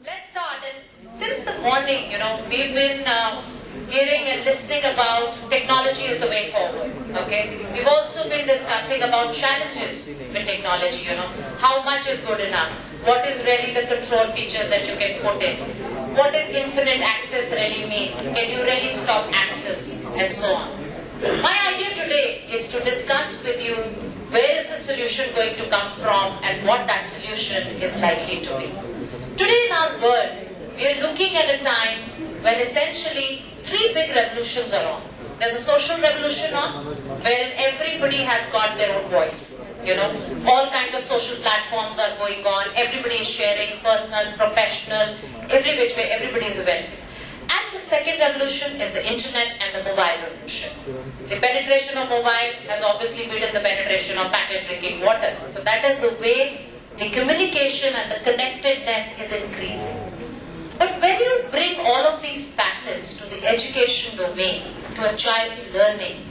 Let's start. And since the morning, we've been hearing and listening about technology is the way forward. Okay. We've also been discussing about challenges with technology. How much is good enough? What is really the control features that you can put in? What does infinite access really mean? Can you really stop access? And so on. My idea today is to discuss with you where is the solution going to come from and what that solution is likely to be. Today in our world, we are looking at a time when essentially three big revolutions are on. There's a social revolution on, wherein everybody has got their own voice. All kinds of social platforms are going on, everybody is sharing, personal, professional, every which way, everybody is available. And the second revolution is the internet and the mobile revolution. The penetration of mobile has obviously beaten the penetration of packet drinking water. So that is the way the communication and the connectedness is increasing. But when you bring all of these facets to the education domain, to a child's learning,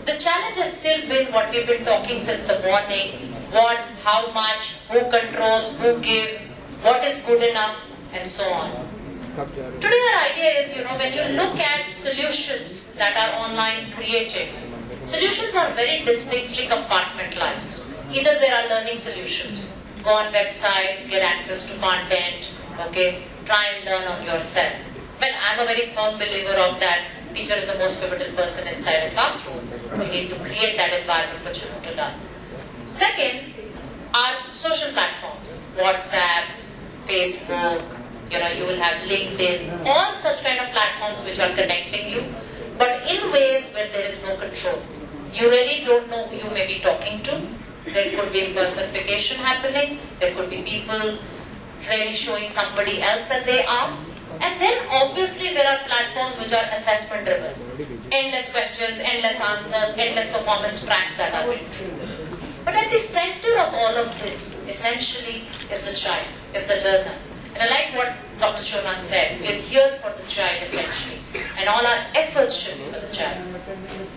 the challenge has still been what we've been talking since the morning: what, how much, who controls, who gives, what is good enough, and so on. Today our idea is, when you look at solutions that are online created, solutions are very distinctly compartmentalized. Either there are learning solutions, go on websites, get access to content, try and learn on yourself. Well, I'm a very firm believer of that. Teacher is the most pivotal person inside a classroom. We need to create that environment for children to learn. Second are social platforms, WhatsApp, Facebook, you will have LinkedIn, all such kind of platforms which are connecting you, but in ways where there is no control. You really don't know who you may be talking to. There could be impersonification happening. There could be people really showing somebody else that they are. And then obviously there are platforms which are assessment driven. Endless questions, endless answers, endless performance tracks that are being driven. But at the center of all of this essentially is the child, is the learner. And I like what Dr. Chona said. We are here for the child essentially. And all our efforts should be for the child.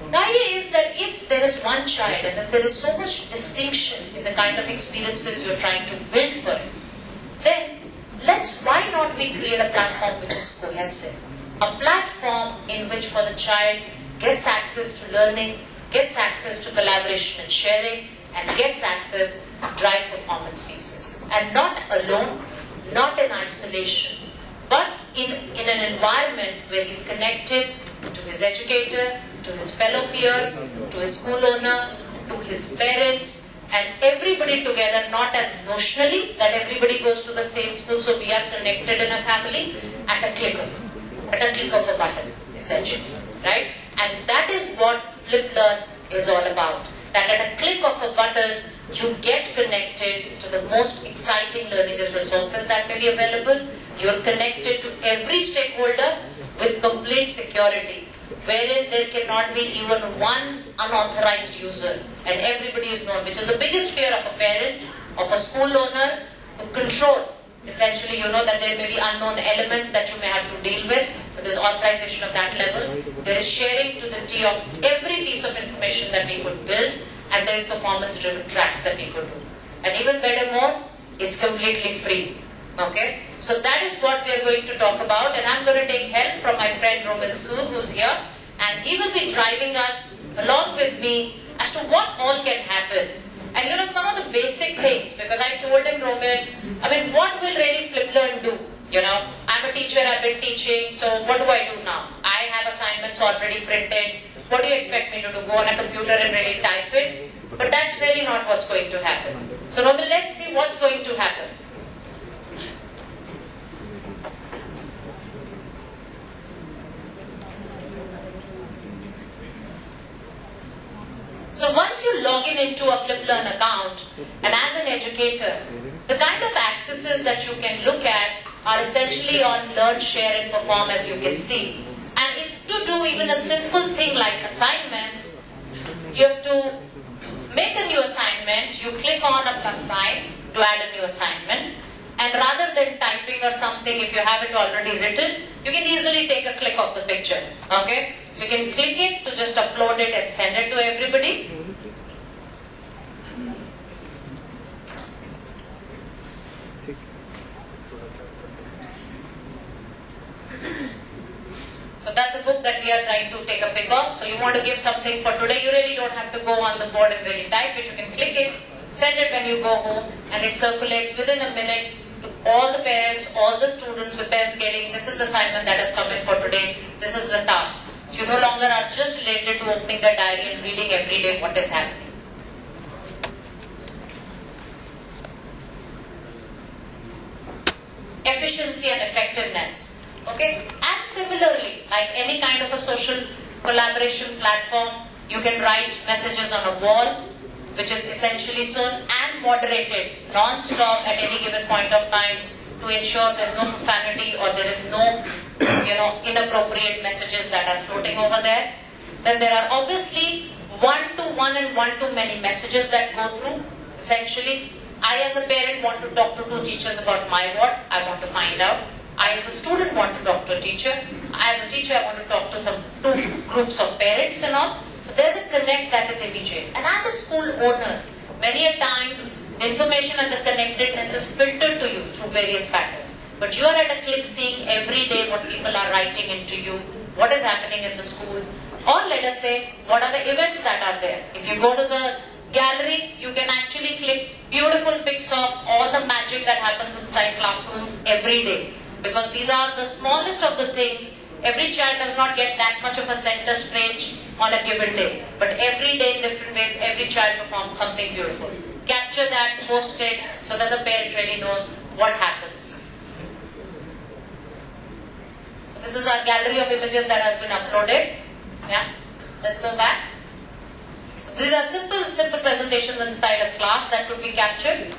The idea is that if there is one child and if there is so much distinction in the kind of experiences you're trying to build for it, then why not we create a platform which is cohesive? A platform in which for the child gets access to learning, gets access to collaboration and sharing, and gets access to drive performance pieces. And not alone, not in isolation, but in an environment where he's connected to his educator, to his fellow peers, to his school owner, to his parents, and everybody together, not as notionally that everybody goes to the same school, so we are connected in a family, at a click of a button, essentially, right? And that is what Fliplearn is all about. That at a click of a button, you get connected to the most exciting learning resources that may be available. You're connected to every stakeholder with complete security, wherein there cannot be even one unauthorized user and everybody is known, which is the biggest fear of a parent, of a school owner, to control. Essentially, that there may be unknown elements that you may have to deal with, but there's authorization of that level. There is sharing to the T of every piece of information that we could build, and there is performance-driven tracks that we could do. And even better more, it's completely free. So that is what we are going to talk about, and I'm going to take help from my friend Romil Sood, who's here, and he will be driving us along with me as to what all can happen. And some of the basic things, because I told him, Romil, what will really Fliplearn do? I'm a teacher, I've been teaching, so what do I do now? I have assignments already printed. What do you expect me to do? Go on a computer and really type it? But that's really not what's going to happen. So Romil, let's see what's going to happen. So once you log into a Fliplearn account, and as an educator, the kind of accesses that you can look at are essentially on learn, share and perform, as you can see. And if to do even a simple thing like assignments, you have to make a new assignment, you click on a plus sign to add a new assignment, and rather than typing or something, if you have it already written, you can easily take a click of the picture. So you can click it to just upload it and send it to everybody. So that's a book that we are trying to take a pic of. So you want to give something for today, you really don't have to go on the board and really type it. You can click it, send it when you go home, and it circulates within a minute to all the parents, all the students, with parents getting, this is the assignment that has come in for today, this is the task. So you no longer are just related to opening the diary and reading every day what is happening. Efficiency and effectiveness. Okay? And similarly, like any kind of a social collaboration platform, you can write messages on a wall, which is essentially shown and moderated non-stop at any given point of time to ensure there's no profanity or there is no, inappropriate messages that are floating over there. Then there are obviously one-to-one and one-to-many messages that go through. Essentially, I as a parent want to talk to two teachers about my ward. I want to find out. I as a student want to talk to a teacher. As a teacher, I want to talk to two groups of parents and all. So there's a connect that is immediate. And as a school owner, many a times the information and the connectedness is filtered to you through various patterns. But you are at a click seeing every day what people are writing into you, what is happening in the school, or let us say, what are the events that are there. If you go to the gallery, you can actually click beautiful pics of all the magic that happens inside classrooms every day. Because these are the smallest of the things. Every child does not get that much of a center stage on a given day. But every day in different ways, every child performs something beautiful. Capture that, post it, so that the parent really knows what happens. So this is our gallery of images that has been uploaded. Yeah, let's go back. So these are simple presentations inside a class that could be captured.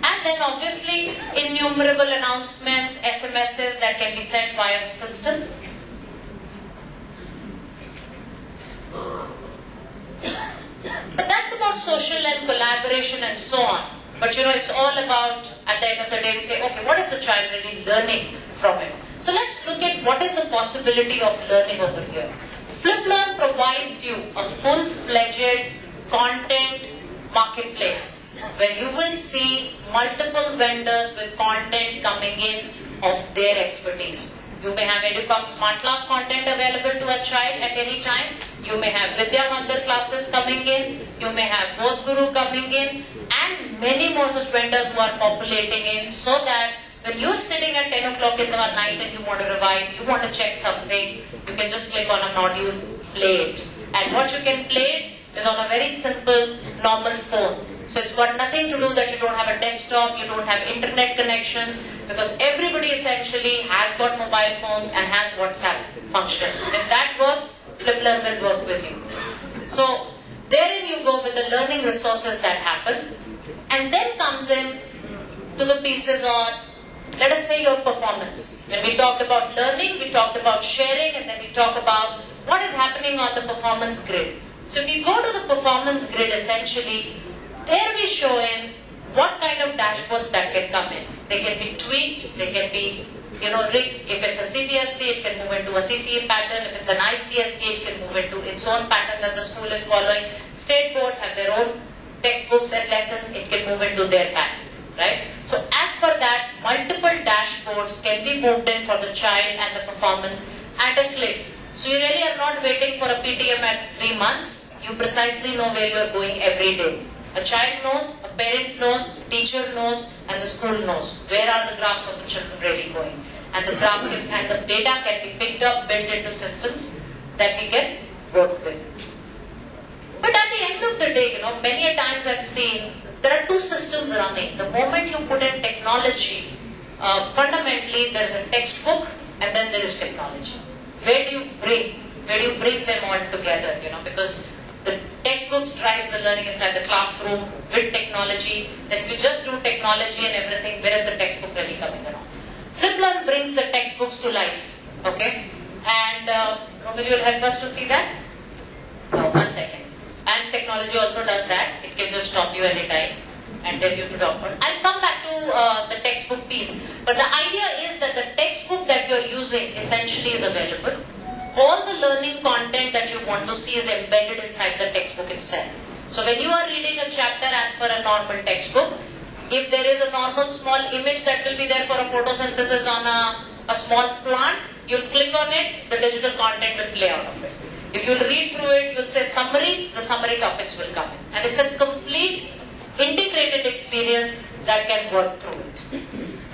And then obviously innumerable announcements, SMSs that can be sent via the system. But that's about social and collaboration and so on. But it's all about, at the end of the day, we say, okay, what is the child really learning from it? So let's look at what is the possibility of learning over here. Fliplearn provides you a full-fledged content marketplace where you will see multiple vendors with content coming in of their expertise. You may have Educomp Smartclass content available to a child at any time. You may have Vidya Mandir classes coming in. You may have Bodh Guru coming in, and many more such vendors who are populating in, so that when you're sitting at 10 o'clock in the night and you want to revise, you want to check something, you can just click on a module, play it. And what you can play is on a very simple, normal phone. So it's got nothing to do that you don't have a desktop, you don't have internet connections, because everybody essentially has got mobile phones and has WhatsApp function. And if that works, Fliplearn will work with you. So therein you go with the learning resources that happen. And then comes in to the pieces on, let us say, your performance. When we talked about learning, we talked about sharing, and then we talk about what is happening on the performance grid. So if you go to the performance grid, essentially, there we show in what kind of dashboards that can come in. They can be tweaked, they can be, rigged. If it's a CBSE, it can move into a CCE pattern. If it's an ICSE, it can move into its own pattern that the school is following. State boards have their own textbooks and lessons, it can move into their pattern. Right? So as per that, multiple dashboards can be moved in for the child and the performance at a click. So you really are not waiting for a PTM at 3 months. You precisely know where you are going every day. A child knows, a parent knows, teacher knows, and the school knows where are the graphs of the children really going. And the graphs and the data can be picked up, built into systems that we can work with. But at the end of the day, many a times I've seen there are two systems running. The moment you put in technology, fundamentally there is a textbook and then there is technology. Where do you bring them all together? Because the textbooks drives the learning inside the classroom with technology. Then if you just do technology and everything, where is the textbook really coming around? Fliplearn brings the textbooks to life. Okay? And Romil, you will help us to see that? Oh, 1 second. And technology also does that. It can just stop you anytime and tell you to talk about. I'll come back to the textbook piece. But the idea is that the textbook that you're using essentially is available. All the learning content that you want to see is embedded inside the textbook itself. So when you are reading a chapter as per a normal textbook, if there is a normal small image that will be there for a photosynthesis on a a small plant, you'll click on it, the digital content will play out of it. If you'll read through it, you'll say summary, the summary topics will come in. And it's a complete integrated experience that can work through it.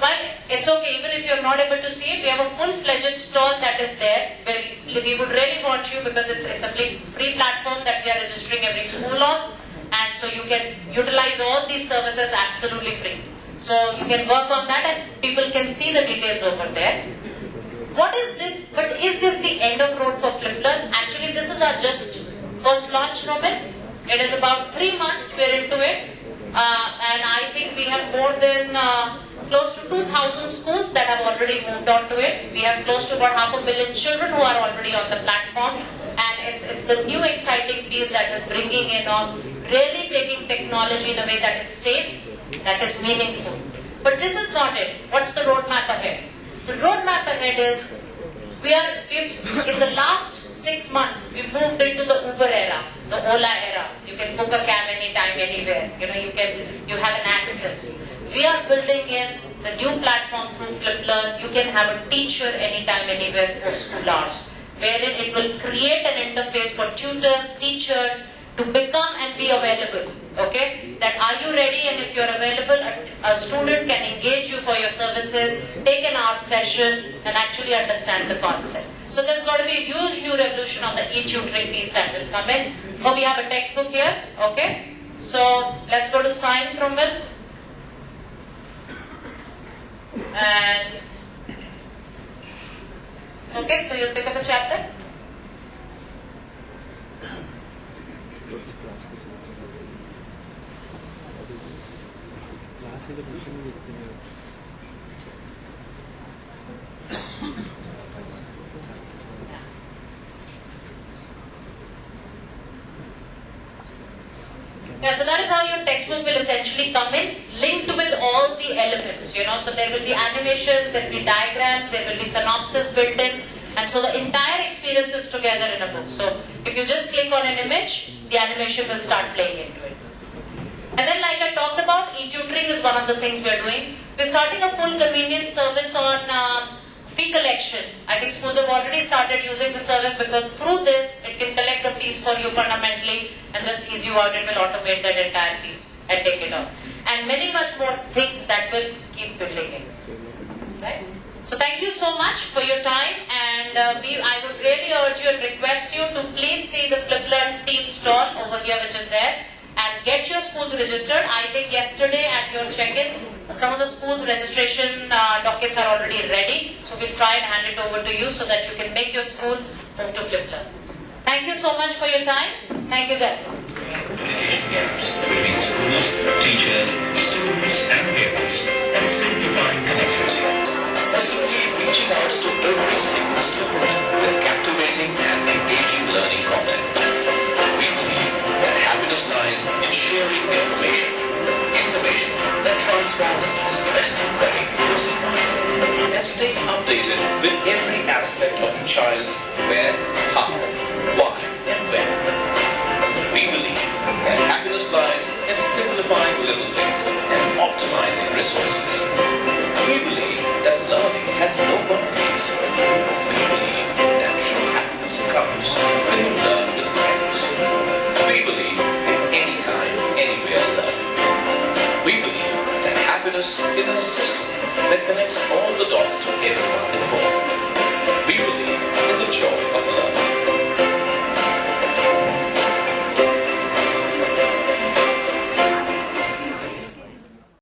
Well, it's okay, even if you're not able to see it, we have a full-fledged stall that is there, where we would really want you, because it's a free platform that we are registering every school on, and so you can utilize all these services absolutely free. So you can work on that and people can see the details over there. What is this? But is this the end of road for Fliplearn? Actually, this is our just first launch, Robin. It is about 3 months we're into it, and I think we have more than close to 2,000 schools that have already moved on to it. We have close to about 500,000 children who are already on the platform, and it's the new exciting piece that is bringing in of really taking technology in a way that is safe, that is meaningful. But this is not it. What's the roadmap ahead? The roadmap ahead is in the last 6 months, we've moved into the Uber era, the Ola era. You can book a cab anytime, anywhere. You have an access. We are building in the new platform through Fliplearn. You can have a teacher anytime, anywhere post school hours, wherein it will create an interface for tutors, teachers to become and be available. Okay, that are you ready? And if you're available, a student can engage you for your services, take an hour session, and actually understand the concept. So there's got to be a huge new revolution on the e-tutoring piece that will come in. Oh, we have a textbook here. Okay, so let's go to science, Romil. And okay, so you'll pick up a chapter. Yeah, so that is how your textbook will essentially come in, linked with all the elements, so there will be animations, there will be diagrams, there will be synopsis built in, and so the entire experience is together in a book. So if you just click on an image, the animation will start playing into it. And then, like I talked about, e-tutoring is one of the things we are doing. We're starting a full convenience service on fee collection. I think schools have already started using the service, because through this, it can collect the fees for you fundamentally and just ease you out. It will automate that entire piece and take it out. And many much more things that will keep building in. Right? So thank you so much for your time, and I would really urge you and request you to please see the Fliplearn team stall over here, which is there, and get your schools registered. I think yesterday at your check-ins, some of the schools' registration dockets are already ready. So we'll try and hand it over to you so that you can make your school move to Fliplearn. Thank you so much for your time. Thank you, gentlemen. Between schools, teachers, students, and parents, and simplifying connectivity. Simply reaching out to every single student with captivating and engaging learning content. We believe that happiness lies in sharing information that transforms stress and worry into a smile. And stay updated with every aspect of your child's where, how, why, and when. We believe that happiness lies in simplifying little things and optimizing resources. We believe that learning has no boundaries. We believe that true happiness comes when you learn with friends. We believe in anytime, anywhere learning. We believe that happiness is in a system that connects all the dots to everyone involved. We believe in the joy